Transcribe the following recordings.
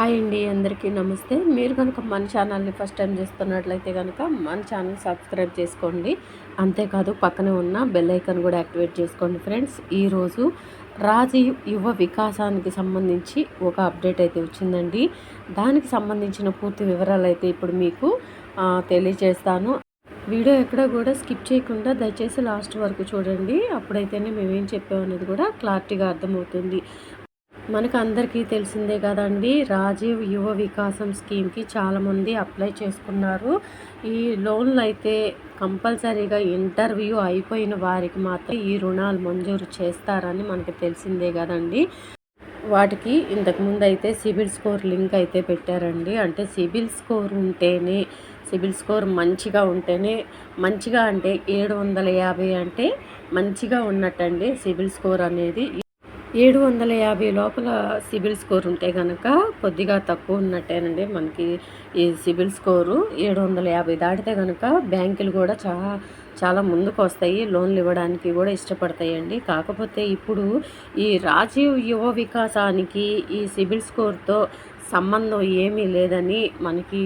Hi అండి, అందరికీ నమస్తే. మీరు కనుక మన ఛానల్ని ఫస్ట్ టైం చూస్తున్నట్లయితే కనుక మన ఛానల్ సబ్స్క్రైబ్ చేసుకోండి. అంతేకాదు పక్కనే ఉన్న బెల్ ఐకాన్ కూడా యాక్టివేట్ చేసుకోండి. ఫ్రెండ్స్, ఈరోజు రాజీవ్ యువ వికాసానికి సంబంధించి ఒక అప్డేట్ అయితే వచ్చిందండి. దానికి సంబంధించిన పూర్తి వివరాలు అయితే ఇప్పుడు మీకు తెలియజేస్తాను. వీడియో ఎక్కడ కూడా స్కిప్ చేయకుండా దయచేసి లాస్ట్ వరకు చూడండి. అప్పుడైతేనే మేమేం చెప్పామనేది కూడా క్లారిటీగా అర్థమవుతుంది. మనకు అందరికీ తెలిసిందే కదండి, రాజీవ్ యువ వికాసం స్కీమ్కి చాలామంది అప్లై చేసుకున్నారు. ఈ లోన్లు అయితే కంపల్సరీగా ఇంటర్వ్యూ అయిపోయిన వారికి మాత్రం ఈ రుణాలు మంజూరు చేస్తారని మనకు తెలిసిందే కదండి. వాటికి ఇంతకుముందు అయితే సిబిల్ స్కోర్ లింక్ అయితే పెట్టారండి. అంటే సిబిల్ స్కోర్ ఉంటేనే, సిబిల్ స్కోర్ మంచిగా ఉంటేనే, మంచిగా అంటే 750 అంటే మంచిగా ఉన్నట్టండి సిబిల్ స్కోర్ అనేది. 750 లోపల సిబిల్ స్కోర్ ఉంటే కనుక కొద్దిగా తక్కువ ఉన్నట్టేనండి మనకి ఈ సిబిల్ స్కోరు. 750 దాటితే కనుక బ్యాంకులు కూడా చాలా ముందుకు వస్తాయి, లోన్లు ఇవ్వడానికి కూడా ఇష్టపడతాయండి. కాకపోతే ఇప్పుడు ఈ రాజీవ్ యువ వికాసానికి ఈ సిబిల్ స్కోర్తో సంబంధం ఏమీ లేదని మనకి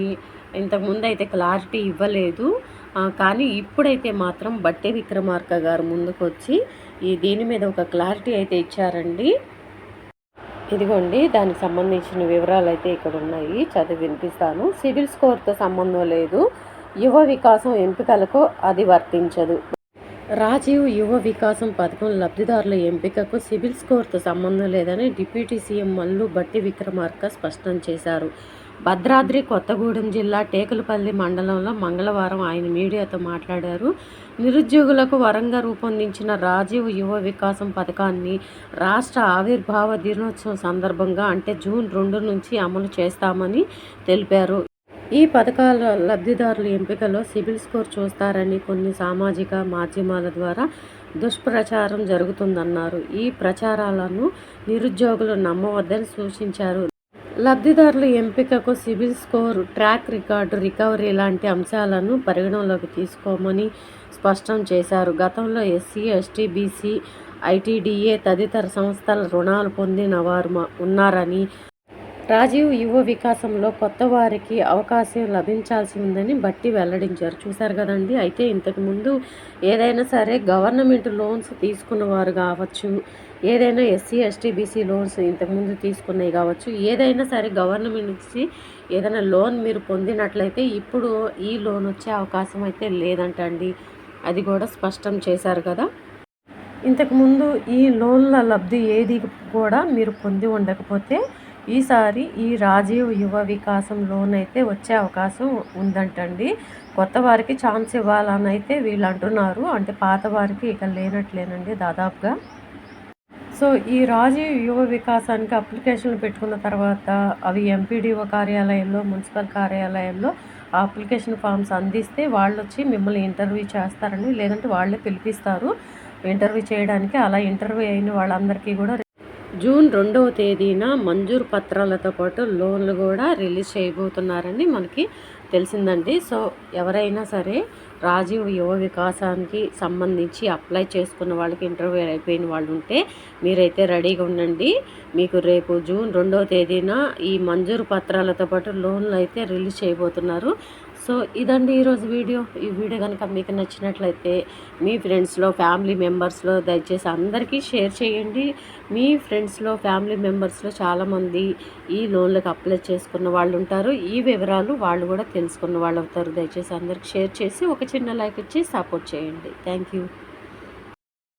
ఇంతకుముందు అయితే క్లారిటీ ఇవ్వలేదు. కానీ ఇప్పుడైతే మాత్రం బట్టి విక్రమార్క గారు ముందుకు వచ్చి దీని మీద ఒక క్లారిటీ అయితే ఇచ్చారండి. ఇదిగోండి, దానికి సంబంధించిన వివరాలు అయితే ఇక్కడ ఉన్నాయి, చదివి వినిపిస్తాను. సిబిల్ స్కోర్తో సంబంధం లేదు, యువ వికాసం ఎంపికలకు అది వర్తించదు. రాజీవ్ యువ వికాసం పథకం లబ్ధిదారుల ఎంపికకు సిబిల్ స్కోర్తో సంబంధం లేదని డిప్యూటీ సీఎం మల్లు బట్టి విక్రమార్క స్పష్టం చేశారు. భద్రాద్రి కొత్తగూడెం జిల్లా టేకులపల్లి మండలంలో మంగళవారం ఆయన మీడియాతో మాట్లాడారు. నిరుద్యోగులకు వరంగా రూపొందించిన రాజీవ్ యువ వికాసం పథకాన్ని రాష్ట్ర ఆవిర్భావ దినోత్సవం సందర్భంగా అంటే జూన్ 2 నుంచి అమలు చేస్తామని తెలిపారు. ఈ పథకాల లబ్ధిదారుల ఎంపికలో సిబిల్ స్కోర్ చూస్తారని కొన్ని సామాజిక మాధ్యమాల ద్వారా దుష్ప్రచారం జరుగుతుందన్నారు. ఈ ప్రచారాలను నిరుద్యోగులు నమ్మవద్దని సూచించారు. లబ్ధిదారుల ఎంపికకు CIBIL score, track record, recovery లాంటి అంశాలను పరిగణనలోకి తీసుకోమని స్పష్టం చేశారు. గతంలో ఎస్సీ, ఎస్టీ, బీసీ, ఐటీడీఏ తదితర సంస్థల రుణాలు పొందిన వారు ఉన్నారని, రాజీవ్ యువ వికాసంలో కొత్త వారికి అవకాశం లభించాల్సి ఉందని బట్టి వెల్లడించారు. చూశారు కదండి. అయితే ఇంతకుముందు ఏదైనా సరే గవర్నమెంట్ లోన్స్ తీసుకున్నవారు కావచ్చు, ఏదైనా ఎస్సీ, ఎస్టీ, బీసీ లోన్స్ ఇంతకుముందు తీసుకున్నవి కావచ్చు, ఏదైనా సరే గవర్నమెంట్ నుంచి ఏదైనా లోన్ మీరు పొందినట్లయితే ఇప్పుడు ఈ లోన్ వచ్చే అవకాశం అయితే లేదంటండి. అది కూడా స్పష్టం చేశారు కదా. ఇంతకుముందు ఈ లోన్ల లబ్ధి ఏది కూడా మీరు పొంది ఉండకపోతే ఈసారి ఈ రాజీవ్ యువ వికాసం లోన్ అయితే వచ్చే అవకాశం ఉందంటండి. కొత్త వారికి ఛాన్స్ ఇవ్వాలని అయితే వీళ్ళు అంటున్నారు. అంటే పాత వారికి ఇక లేనట్లేనండి దాదాపుగా. సో ఈ రాజీవ్ యువ వికాసానికి అప్లికేషన్లు పెట్టుకున్న తర్వాత అవి ఎంపీడీఓ కార్యాలయంలో, మున్సిపల్ కార్యాలయంలో ఆ అప్లికేషన్ ఫామ్స్ అందిస్తే వాళ్ళు వచ్చి మిమ్మల్ని ఇంటర్వ్యూ చేస్తారని, లేదంటే వాళ్ళే పిలిపిస్తారు ఇంటర్వ్యూ చేయడానికి. అలా ఇంటర్వ్యూ అయిన వాళ్ళందరికీ కూడా జూన్ 2వ తేదీన మంజూరు పత్రాలతో పాటు లోన్లు కూడా రిలీజ్ చేయబోతున్నారని మనకి తెలిసిందండి. సో ఎవరైనా సరే రాజీవ్ యువ వికాసానికి సంబంధించి అప్లై చేసుకున్న వాళ్ళకి ఇంటర్వ్యూ అయిపోయిన వాళ్ళు ఉంటే మీరైతే రెడీగా ఉండండి. మీకు రేపు జూన్ 2వ తేదీన ఈ మంజూరు పత్రాలతో పాటు లోన్లు అయితే రిలీజ్ చేయబోతున్నారు. సో ఇదండి ఈరోజు వీడియో. ఈ వీడియో కనుక మీకు నచ్చినట్లయితే మీ ఫ్రెండ్స్లో, ఫ్యామిలీ మెంబర్స్లో దయచేసి అందరికీ షేర్ చేయండి. మీ ఫ్రెండ్స్లో, ఫ్యామిలీ మెంబర్స్లో చాలామంది ఈ లోన్లకు అప్లై చేసుకున్న వాళ్ళు ఉంటారు. ఈ వివరాలు వాళ్ళు కూడా తెలుసుకున్న వాళ్ళు అవుతారు. దయచేసి అందరికి షేర్ చేసి ఒక చిన్న లైక్ ఇచ్చి సపోర్ట్ చేయండి. Thank you.